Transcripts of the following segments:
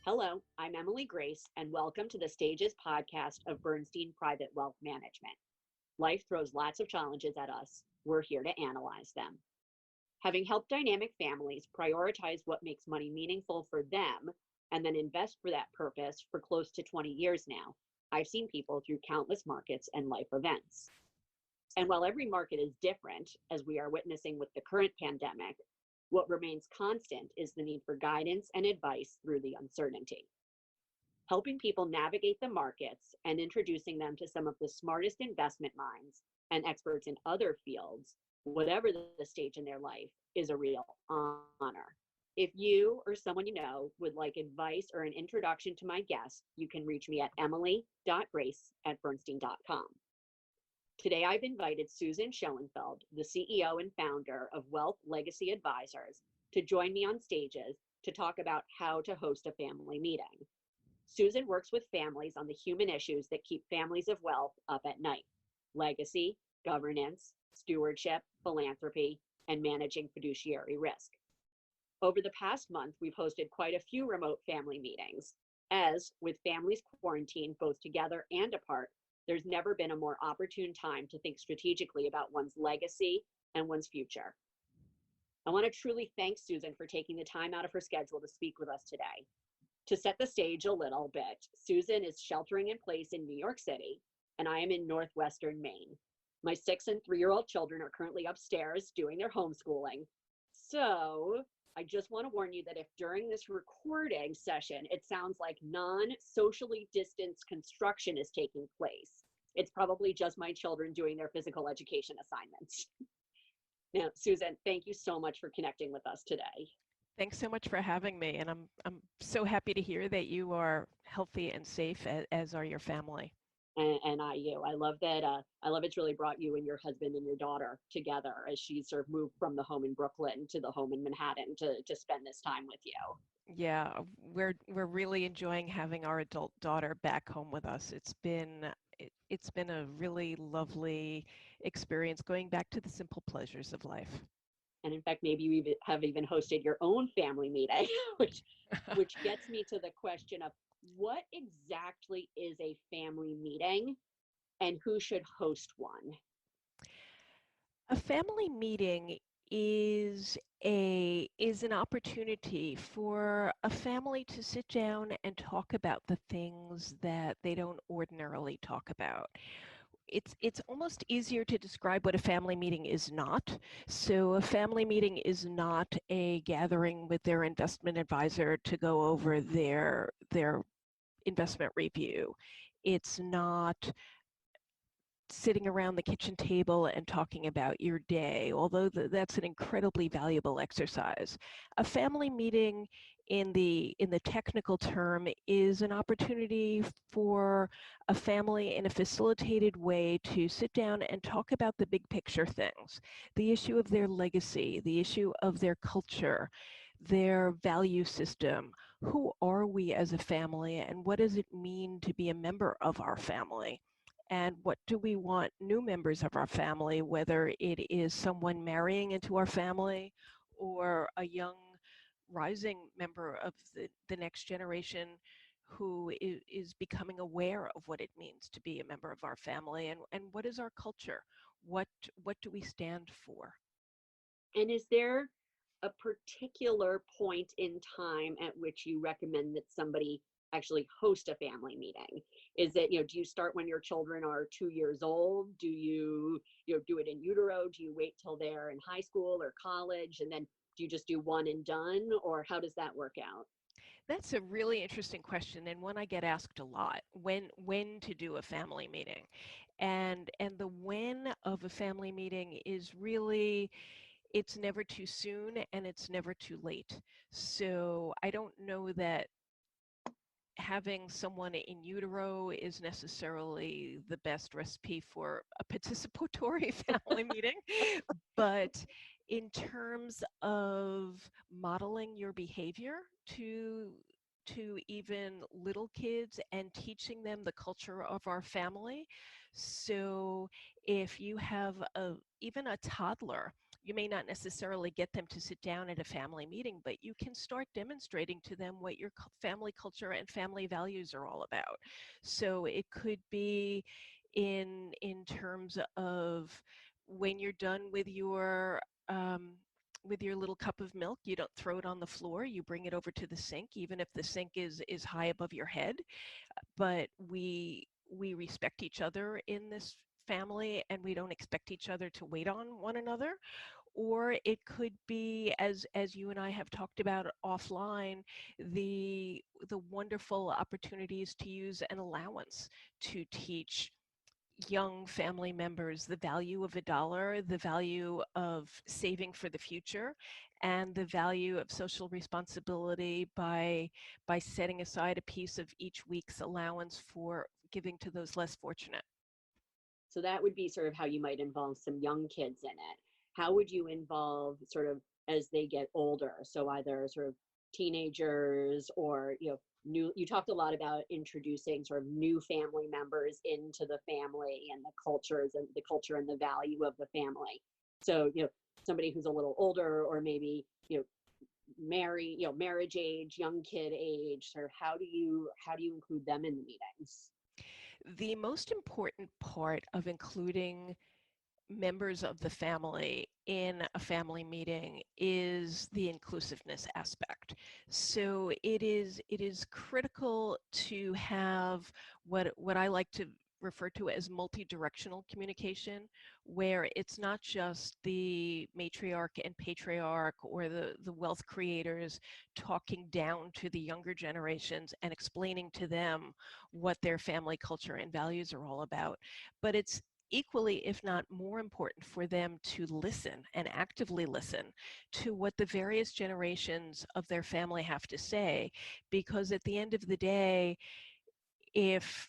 Hello, I'm Emily Grace, and welcome to the Stages podcast of Bernstein Private Wealth Management. Life throws lots of challenges at us. We're here to analyze them. Having helped dynamic families prioritize what makes money meaningful for them and then invest for that purpose for close to 20 years now, I've seen people through countless markets and life events. And while every market is different, as we are witnessing with the current pandemic, what remains constant is the need for guidance and advice through the uncertainty. Helping people navigate the markets and introducing them to some of the smartest investment minds and experts in other fields, whatever the stage in their life, is a real honor. If you or someone you know would like advice or an introduction to my guest, you can reach me at emily.grace@bernstein.com. Today, I've invited Susan Schoenfeld, the CEO and founder of Wealth Legacy Advisors, to join me on Stages to talk about how to host a family meeting. Susan works with families on the human issues that keep families of wealth up at night: legacy, governance, stewardship, philanthropy, and managing fiduciary risk. Over the past month, we've hosted quite a few remote family meetings, as with families quarantined both together and apart, there's never been a more opportune time to think strategically about one's legacy and one's future. I want to truly thank Susan for taking the time out of her schedule to speak with us today. To set the stage a little bit, Susan is sheltering in place in New York City, and I am in Northwestern Maine. My 6 and 3-year-old children are currently upstairs doing their homeschooling. So I just want to warn you that if during this recording session, it sounds like non-socially distanced construction is taking place, it's probably just my children doing their physical education assignments. Now, Susan, thank you so much for connecting with us today. Thanks so much for having me, and I'm so happy to hear that you are healthy and safe, as are your family. And I love that. I love it's really brought you and your husband and your daughter together as she sort of moved from the home in Brooklyn to the home in Manhattan to spend this time with you. Yeah, we're really enjoying having our adult daughter back home with us. It's been a really lovely experience going back to the simple pleasures of life. And in fact, maybe you even hosted your own family meeting, which gets me to the question of what exactly is a family meeting and who should host one? A family meeting is an opportunity for a family to sit down and talk about the things that they don't ordinarily talk about. It's almost easier to describe what a family meeting is not. So a family meeting is not a gathering with their investment advisor to go over their investment review. It's not sitting around the kitchen table and talking about your day, although that's an incredibly valuable exercise. A family meeting in the technical term is an opportunity for a family in a facilitated way to sit down and talk about the big picture things, the issue of their legacy, the issue of their culture, their value system. Who are we as a family, and what does it mean to be a member of our family? And what do we want new members of our family, whether it is someone marrying into our family or a young rising member of the next generation who is becoming aware of what it means to be a member of our family, and what is our culture? What do we stand for? And is there a particular point in time at which you recommend that somebody actually host a family meeting? Is it, do you start when your children are 2 years old? Do you do it in utero? Do you wait till they're in high school or college? And then do you just do one and done? Or how does that work out? That's a really interesting question, and one I get asked a lot. When to do a family meeting? And the when of a family meeting is really, it's never too soon and it's never too late. So I don't know that having someone in utero is necessarily the best recipe for a participatory family meeting, but in terms of modeling your behavior to even little kids and teaching them the culture of our family. So if you have even a toddler you may not necessarily get them to sit down at a family meeting, but you can start demonstrating to them what your family culture and family values are all about. So it could be in terms of when you're done um, with your little cup of milk, you don't throw it on the floor. You bring it over to the sink, even if the sink is high above your head. But we respect each other in this family, and we don't expect each other to wait on one another. Or it could be, as you and I have talked about offline, the wonderful opportunities to use an allowance to teach young family members the value of a dollar, the value of saving for the future, and the value of social responsibility by setting aside a piece of each week's allowance for giving to those less fortunate. So that would be sort of how you might involve some young kids in it. How would you involve sort of as they get older? So either sort of teenagers or, new, you talked a lot about introducing sort of new family members into the family and the cultures and the culture and the value of the family. So, somebody who's a little older or maybe, marriage age, young kid age, or how do you include them in the meetings? The most important part of including members of the family in a family meeting is the inclusiveness aspect. So it is critical to have what I like to refer to as multi-directional communication, where it's not just the matriarch and patriarch or the wealth creators talking down to the younger generations and explaining to them what their family culture and values are all about, but it's equally, if not more important, for them to listen and actively listen to what the various generations of their family have to say. Because at the end of the day, if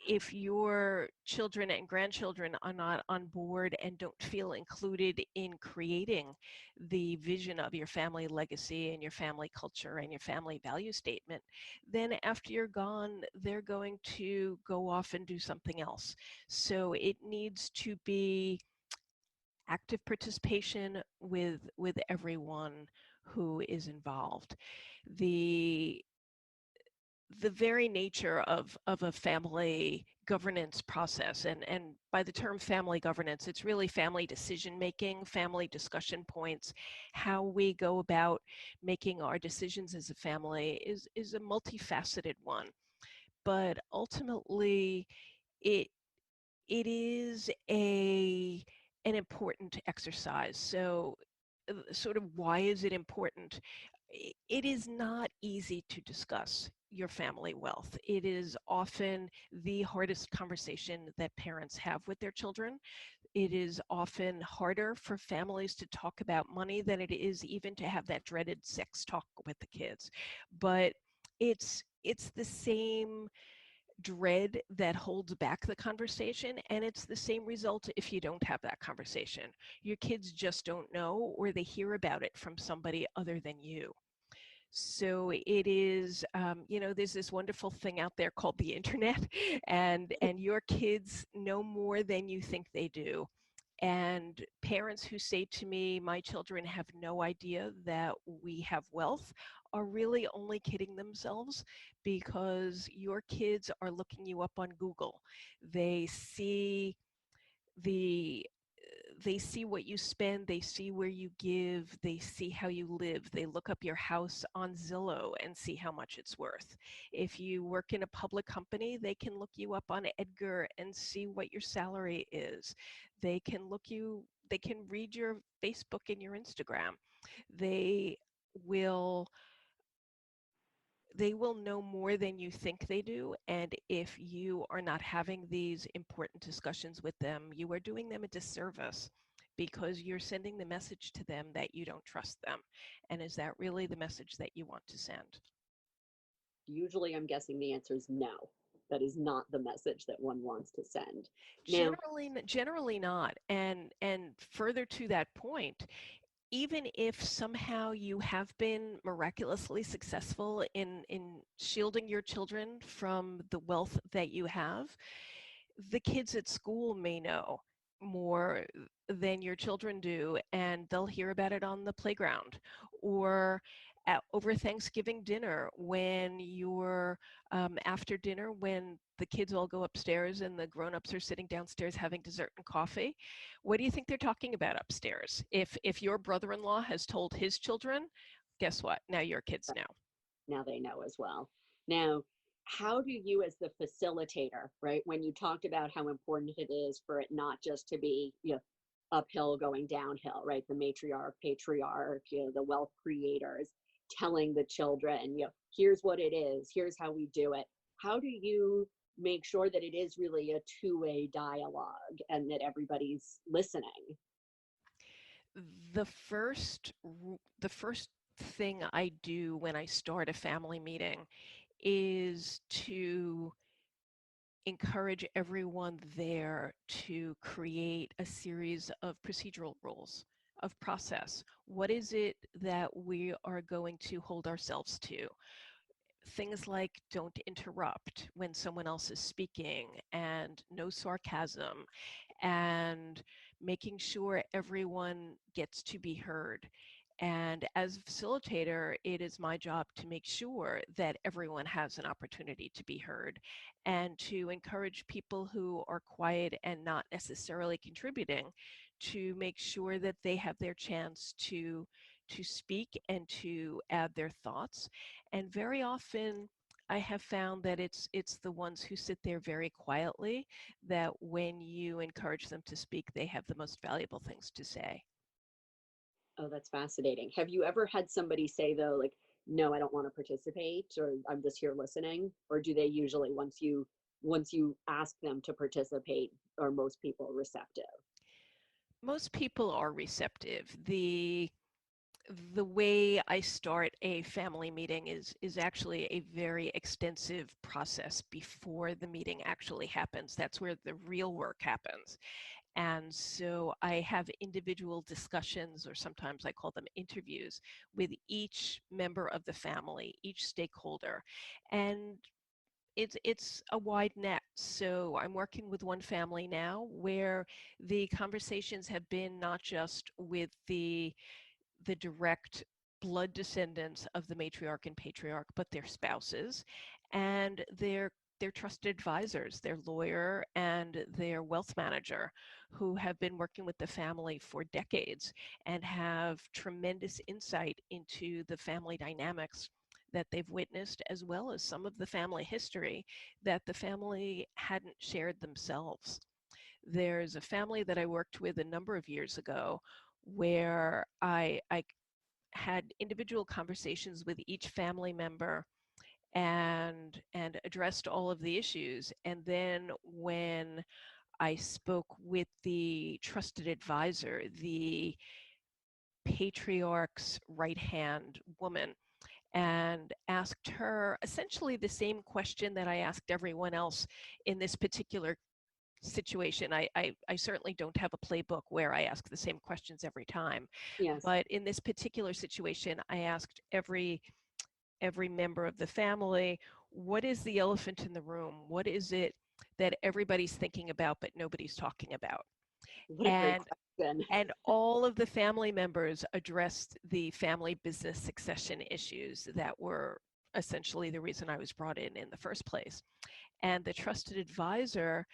if your children and grandchildren are not on board and don't feel included in creating the vision of your family legacy and your family culture and your family value statement, then after you're gone, they're going to go off and do something else. So it needs to be active participation with everyone who is involved. The the very nature of a family governance process, and by the term family governance, it's really family decision making, family discussion points, how we go about making our decisions as a family is a multifaceted one. But ultimately, it it is an important exercise. So sort of why is it important? It is not easy to discuss your family wealth. It is often the hardest conversation that parents have with their children. It is often harder for families to talk about money than it is even to have that dreaded sex talk with the kids. But it's the same dread that holds back the conversation, and it's the same result if you don't have that conversation. Your kids just don't know, or they hear about it from somebody other than you. So it is, there's this wonderful thing out there called the internet, and your kids know more than you think they do. And parents who say to me, my children have no idea that we have wealth, are really only kidding themselves, because your kids are looking you up on Google. They see the they see what you spend, they see where you give, they see how you live. They look up your house on Zillow and see how much it's worth. If you work in a public company, they can look you up on Edgar and see what your salary is. They can read your Facebook and your Instagram. They will they will know more than you think they do. And if you are not having these important discussions with them, you are doing them a disservice, because you're sending the message to them that you don't trust them. And is that really the message that you want to send? Usually, I'm guessing the answer is no. That is not the message that one wants to send. Now, Generally not. And further to that point, even if somehow you have been miraculously successful in shielding your children from the wealth that you have, the kids at school may know, more than your children do, and they'll hear about it on the playground or over Thanksgiving dinner when you're after dinner when the kids all go upstairs and the grown-ups are sitting downstairs having dessert and coffee. What do you think they're talking about upstairs? If your brother-in-law has told his children, guess what? Now your kids know. Now they know as well. Now, how do you, as the facilitator, right, when you talked about how important it is for it not just to be, uphill going downhill, right? The matriarch, patriarch, the wealth creators telling the children, here's what it is, here's how we do it. How do you make sure that it is really a two-way dialogue and that everybody's listening? The first the first thing I do when I start a family meeting is to encourage everyone there to create a series of procedural rules of process. What is it that we are going to hold ourselves to? Things like don't interrupt when someone else is speaking, and no sarcasm, and making sure everyone gets to be heard. And as a facilitator, it is my job to make sure that everyone has an opportunity to be heard and to encourage people who are quiet and not necessarily contributing to make sure that they have their chance to speak and to add their thoughts. And very often I have found that it's the ones who sit there very quietly that when you encourage them to speak, they have the most valuable things to say. Oh, that's fascinating. Have you ever had somebody say, though, like, no, I don't want to participate, or I'm just here listening? Or do they usually, once you ask them to participate, are most people receptive? Most people are receptive. The way I start a family meeting is actually a very extensive process before the meeting actually happens. That's where the real work happens. And so I have individual discussions, or sometimes I call them interviews, with each member of the family, each stakeholder. And it's a wide net. So I'm working with one family now where the conversations have been not just with the direct blood descendants of the matriarch and patriarch, but their spouses and their trusted advisors, their lawyer and their wealth manager, who have been working with the family for decades and have tremendous insight into the family dynamics that they've witnessed, as well as some of the family history that the family hadn't shared themselves. There's a family that I worked with a number of years ago where I had individual conversations with each family member and addressed all of the issues. And then when I spoke with the trusted advisor, the patriarch's right hand woman, and asked her essentially the same question that I asked everyone else in this particular situation. I certainly don't have a playbook where I ask the same questions every time. Yes. But in this particular situation, I asked every member of the family, what is the elephant in the room? What is it that everybody's thinking about but nobody's talking about? What a great And question. and all of the family members addressed the family business succession issues that were essentially the reason I was brought in the first place. And the trusted advisor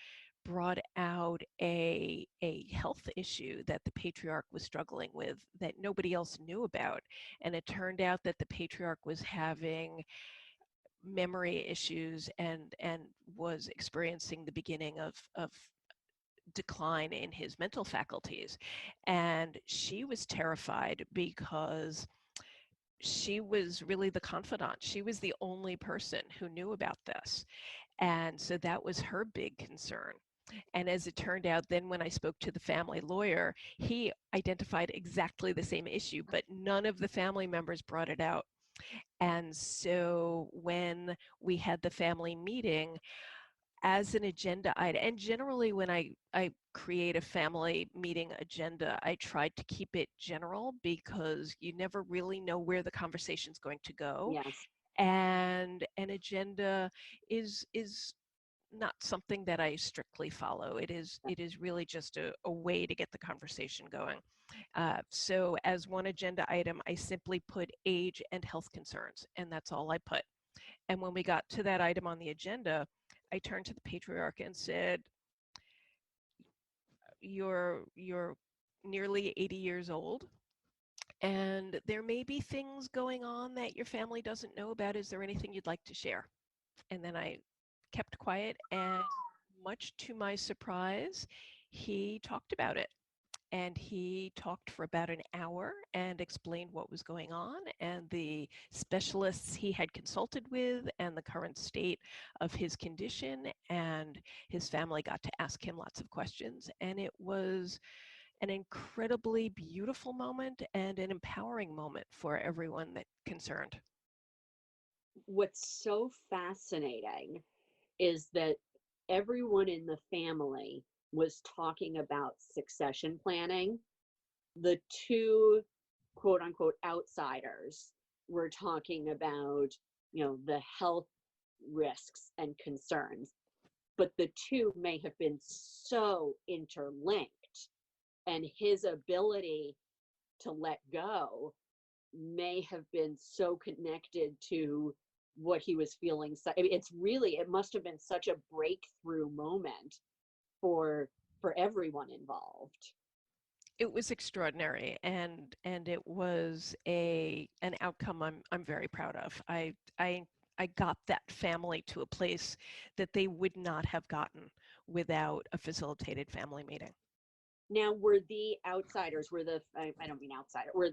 brought out a health issue that the patriarch was struggling with that nobody else knew about. And it turned out that the patriarch was having memory issues and was experiencing the beginning of decline in his mental faculties. And she was terrified because she was really the confidant. She was the only person who knew about this. And so that was her big concern. And as it turned out, then when I spoke to the family lawyer, he identified exactly the same issue, but none of the family members brought it out. And so when we had the family meeting, as an agenda item, and generally when I create a family meeting agenda, I tried to keep it general because you never really know where the conversation's going to go. Yes. And an agenda is not something that I strictly follow. It is really just a way to get the conversation going. So as one agenda item, I simply put age and health concerns, and that's all I put. And when we got to that item on the agenda, I turned to the patriarch and said, you're nearly 80 years old, and there may be things going on that your family doesn't know about. Is there anything you'd like to share? And then I kept quiet, and much to my surprise, he talked about it. And he talked for about an hour and explained what was going on and the specialists he had consulted with and the current state of his condition. And his family got to ask him lots of questions. And it was an incredibly beautiful moment and an empowering moment for everyone that concerned. What's so fascinating is that everyone in the family was talking about succession planning. The two quote unquote outsiders were talking about, the health risks and concerns, but the two may have been so interlinked, and his ability to let go may have been so connected to what he was feeling. I mean, it must have been such a breakthrough moment for everyone involved. It was extraordinary, and it was an outcome I'm very proud of. I got that family to a place that they would not have gotten without a facilitated family meeting. Now, were the outsiders, I don't mean outsider, were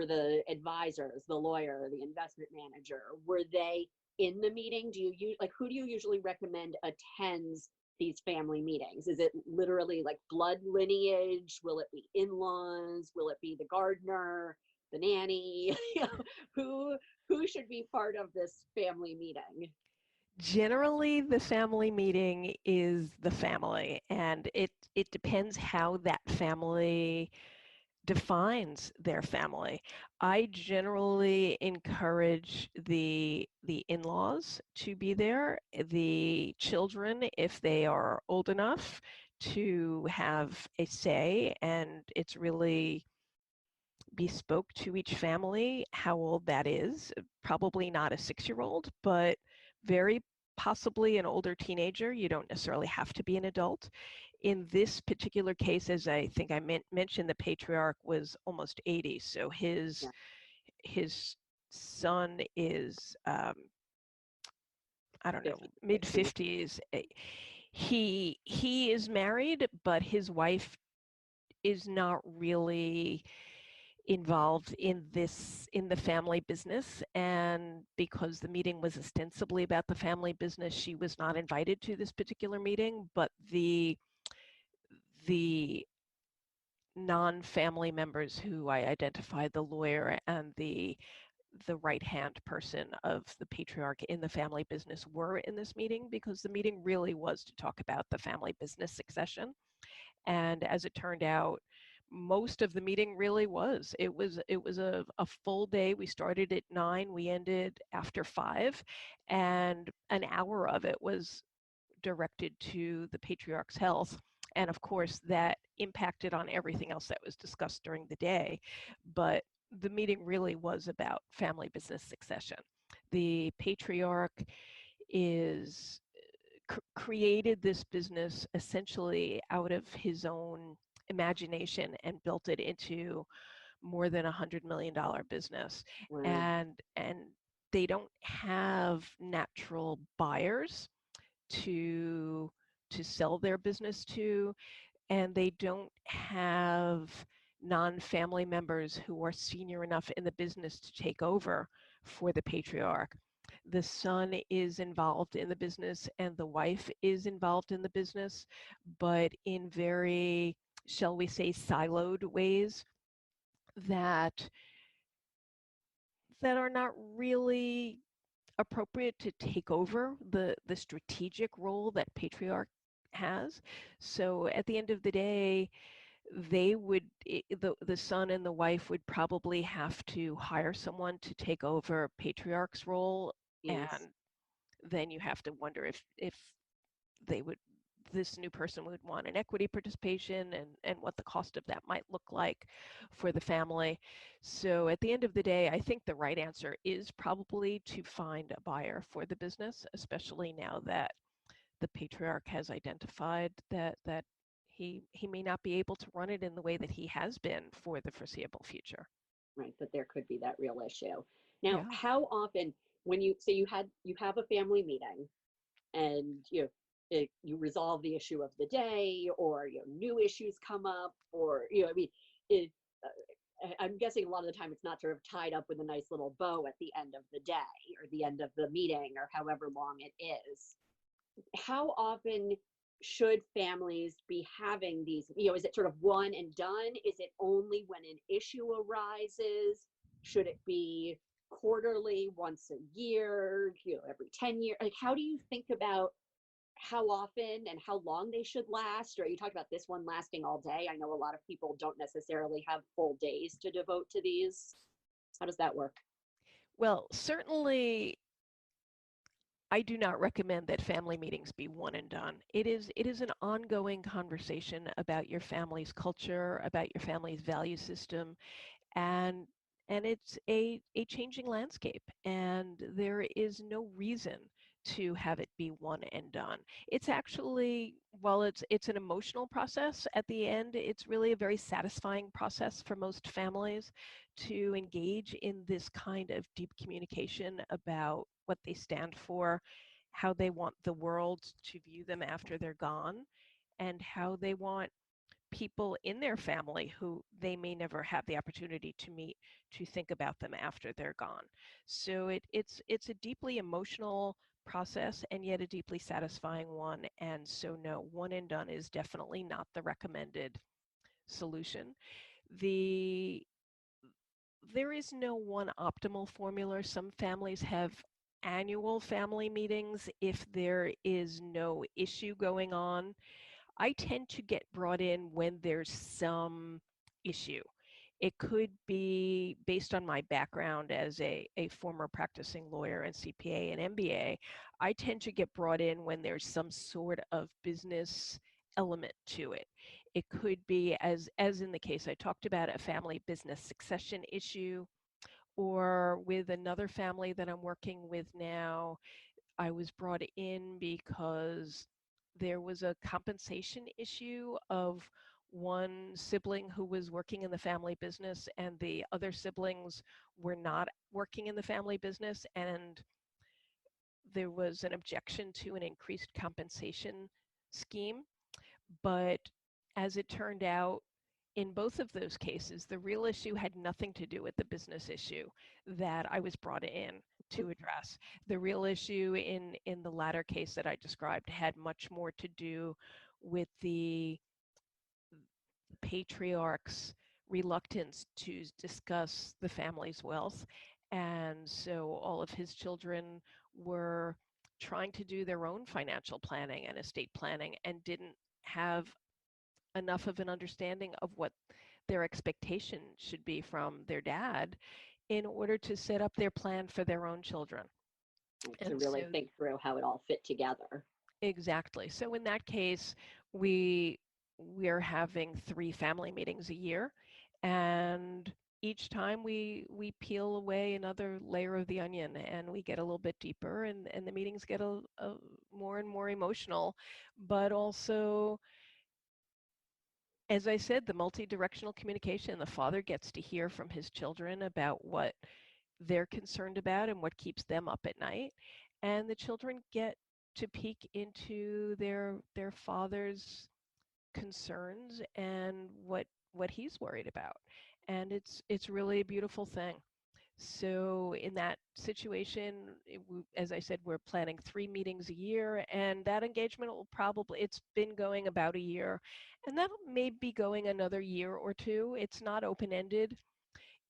the advisors, the lawyer, the investment manager, were they in the meeting? Who do you usually recommend attends these family meetings? Is it literally like blood lineage? Will it be in-laws? Will it be the gardener, the nanny? who who should be part of this family meeting? Generally, the family meeting is the family, and it depends how that family defines their family. I generally encourage the in-laws to be there, the children, if they are old enough, to have a say, and it's really bespoke to each family how old that is. Probably not a 6-year-old, but very possibly an older teenager. You don't necessarily have to be an adult. In this particular case, as I think I mentioned, the patriarch was almost 80, so Yeah, his son is I don't know, 50, mid 60. 50s. He is married, but his wife is not really involved in the family business, and because the meeting was ostensibly about the family business, she was not invited to this particular meeting. But the non-family members who I identified, the lawyer and the right-hand person of the patriarch in the family business, were in this meeting, because the meeting really was to talk about the family business succession. And as it turned out, most of the meeting really was. It was a full day. We started at 9, we ended after 5, and an hour of it was directed to the patriarch's health. And of course, that impacted on everything else that was discussed during the day. But the meeting really was about family business succession. The patriarch is created this business essentially out of his own imagination and built it into more than $100 million business. Wow. And they don't have natural buyers to sell their business to, and they don't have non-family members who are senior enough in the business to take over for the patriarch. The son is involved in the business and the wife is involved in the business, but in very, shall we say, siloed ways that are not really appropriate to take over the strategic role that patriarch has. So at the end of the day, the son and the wife would probably have to hire someone to take over patriarch's role, Yes. and then you have to wonder if they would this new person would want an equity participation and what the cost of that might look like for the family. So at the end of the day, I think the right answer is probably to find a buyer for the business, especially now that the patriarch has identified that he may not be able to run it in the way that he has been for the foreseeable future. Right, that there could be that real issue. Now, Yeah. how often when you say you have a family meeting and you resolve the issue of the day, or new issues come up, or I mean, it, I'm guessing a lot of the time it's not sort of tied up with a nice little bow at the end of the day or the end of the meeting or however long it is. How often should families be having these? Is it sort of one and done? Is it only when an issue arises? Should it be quarterly, once a year, every 10 years? Like, how do you think about how often and how long they should last? Or you talked about this one lasting all day. I know a lot of people don't necessarily have full days to devote to these. How does that work? Well, certainly I do not recommend that family meetings be one and done. It is an ongoing conversation about your family's culture, about your family's value system, and it's a changing landscape, and there is no reason to have it be one and done. It's actually, while it's an emotional process, at the end it's really a very satisfying process for most families to engage in this kind of deep communication about what they stand for, how they want the world to view them after they're gone, and how they want people in their family who they may never have the opportunity to meet to think about them after they're gone. So it's a deeply emotional process and yet a deeply satisfying one. And so no, one and done is definitely not the recommended solution. The there is no one optimal formula. Some families have annual family meetings if there is no issue going on. I tend to get brought in when there's some issue. It could be based on my background as a former practicing lawyer and CPA and MBA. I tend to get brought in when there's some sort of business element to it. It could be, as in the case I talked about, a family business succession issue, or with another family that I'm working with now, I was brought in because there was a compensation issue of one sibling who was working in the family business and the other siblings were not working in the family business, and there was an objection to an increased compensation scheme. But as it turned out, in both of those cases, the real issue had nothing to do with the business issue that I was brought in to address. The real issue in the latter case that I described had much more to do with the patriarch's reluctance to discuss the family's wealth. And so all of his children were trying to do their own financial planning and estate planning and didn't have enough of an understanding of what their expectation should be from their dad in order to set up their plan for their own children. To And so, really think through how it all fit together. exactly. So in that case, we we're having 3 family meetings a year, and each time we peel away another layer of the onion and we get a little bit deeper, and the meetings get a more and more emotional, but also, as I said, the multi-directional communication. The father gets to hear from his children about what they're concerned about and what keeps them up at night. And the children get to peek into their father's concerns and what he's worried about. And it's really a beautiful thing. So in that situation, as I said, we're planning 3 meetings a year, and that engagement will probably, it's been going about a year, and that may be going another year or two. It's not open-ended.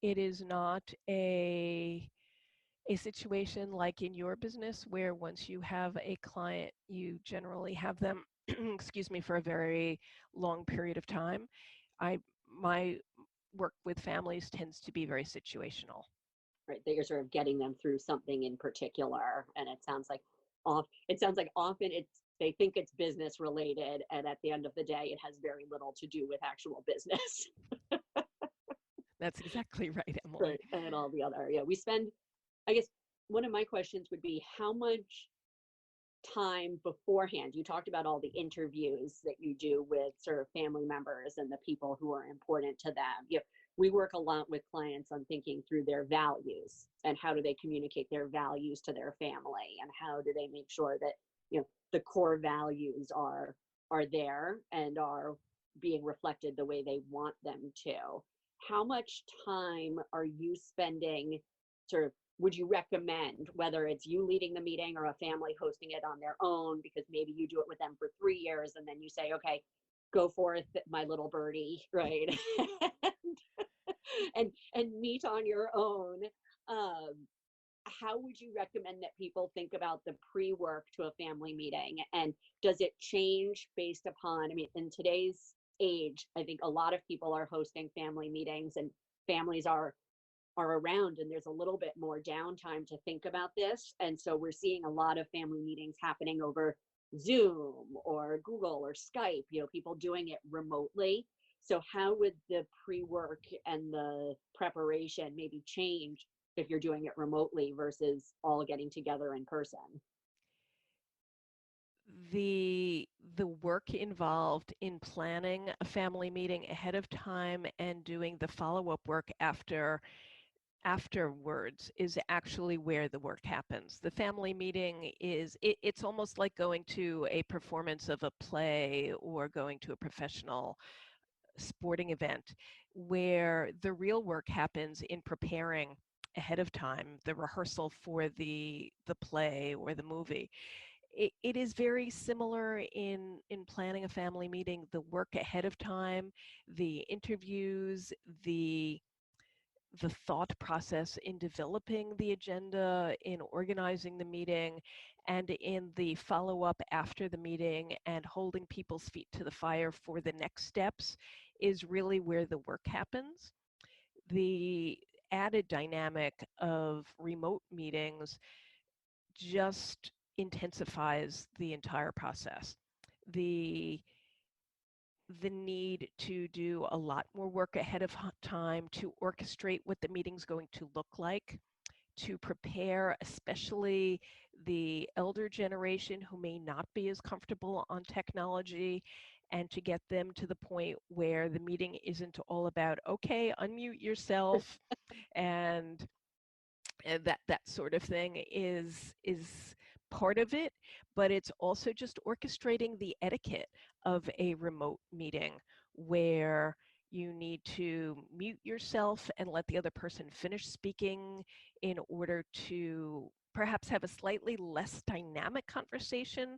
It is not a situation like in your business where once you have a client, you generally have them, excuse me, for a very long period of time. I my work with families tends to be very situational. Right, that you're sort of getting them through something in particular, and it sounds like often it's they think it's business related, and at the end of the day, it has very little to do with actual business. That's exactly right, Emily. Right. And all the other, yeah, we spend, I guess one of my questions would be how much time beforehand, you talked about all the interviews that you do with sort of family members and the people who are important to them. We work a lot with clients on thinking through their values and how do they communicate their values to their family, and how do they make sure that the core values are there and are being reflected the way they want them to. How much time are you spending, sort of, would you recommend, whether it's you leading the meeting or a family hosting it on their own, because maybe you do it with them for 3 years and then you say, okay, go forth, my little birdie, right? and meet on your own. um, how would you recommend that people think about the pre-work to a family meeting? And does it change based upon, I mean, in today's age, I think a lot of people are hosting family meetings, and families are around, and there's a little bit more downtime to think about this. And so we're seeing a lot of family meetings happening over Zoom or Google or Skype, people doing it remotely. So how would the pre-work and the preparation maybe change if you're doing it remotely versus all getting together in person? The work involved in planning a family meeting ahead of time and doing the follow-up work afterwards is actually where the work happens. The family meeting it's almost like going to a performance of a play or going to a professional sporting event, where the real work happens in preparing ahead of time, the rehearsal for the play or the movie. It is very similar in planning a family meeting. The work ahead of time, the interviews, the thought process in developing the agenda, in organizing the meeting, and in the follow-up after the meeting and holding people's feet to the fire for the next steps is really where the work happens. The added dynamic of remote meetings just intensifies the entire process. The the need to do a lot more work ahead of time to orchestrate what the meeting's going to look like, to prepare especially the elder generation who may not be as comfortable on technology, and to get them to the point where the meeting isn't all about, okay, unmute yourself and that sort of thing is part of it, but it's also just orchestrating the etiquette of a remote meeting where you need to mute yourself and let the other person finish speaking in order to perhaps have a slightly less dynamic conversation,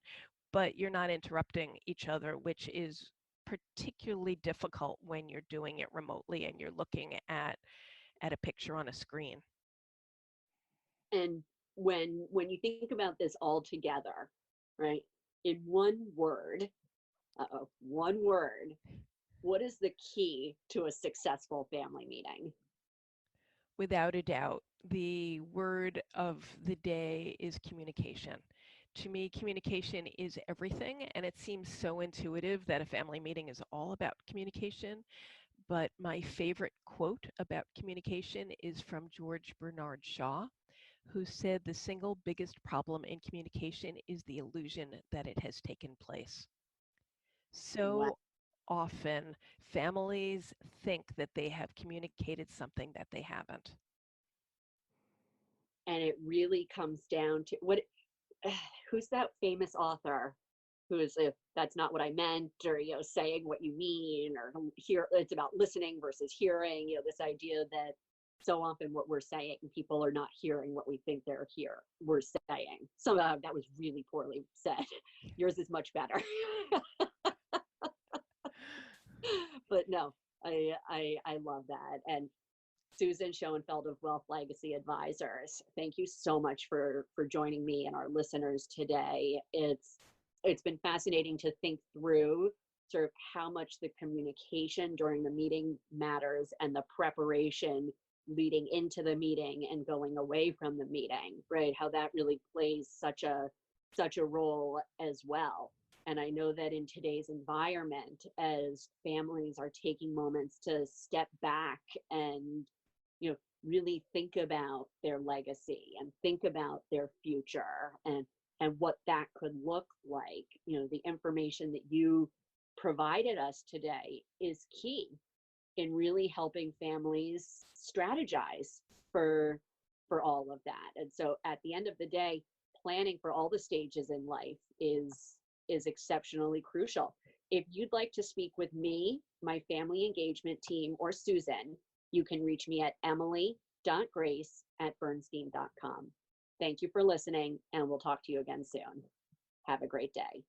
but you're not interrupting each other, which is particularly difficult when you're doing it remotely and you're looking at a picture on a screen. And when you think about this all together, right, in one word, one word, what is the key to a successful family meeting? Without a doubt, the word of the day is communication. To me, communication is everything, and it seems so intuitive that a family meeting is all about communication. But my favorite quote about communication is from George Bernard Shaw, who said the single biggest problem in communication is the illusion that it has taken place. Wow. So often, families think that they have communicated something that they haven't. And it really comes down to what, who's that famous author who is, if that's not what I meant, or saying what you mean, or here it's about listening versus hearing, this idea that so often what we're saying, people are not hearing what we think we're saying. So that was really poorly said. Yours is much better. But no, I love that. And Susan Schoenfeld of Wealth Legacy Advisors, thank you so much for joining me and our listeners today. It's been fascinating to think through sort of how much the communication during the meeting matters, and the preparation leading into the meeting and going away from the meeting, right? How that really plays such a such a role as well. And I know that in today's environment, as families are taking moments to step back and, really think about their legacy and think about their future and what that could look like, the information that you provided us today is key in really helping families strategize for for all of that. And so at the end of the day, planning for all the stages in life is exceptionally crucial. If you'd like to speak with me, my family engagement team, or Susan, you can reach me at emily.grace@bernstein.com. Thank you for listening, and we'll talk to you again soon. Have a great day.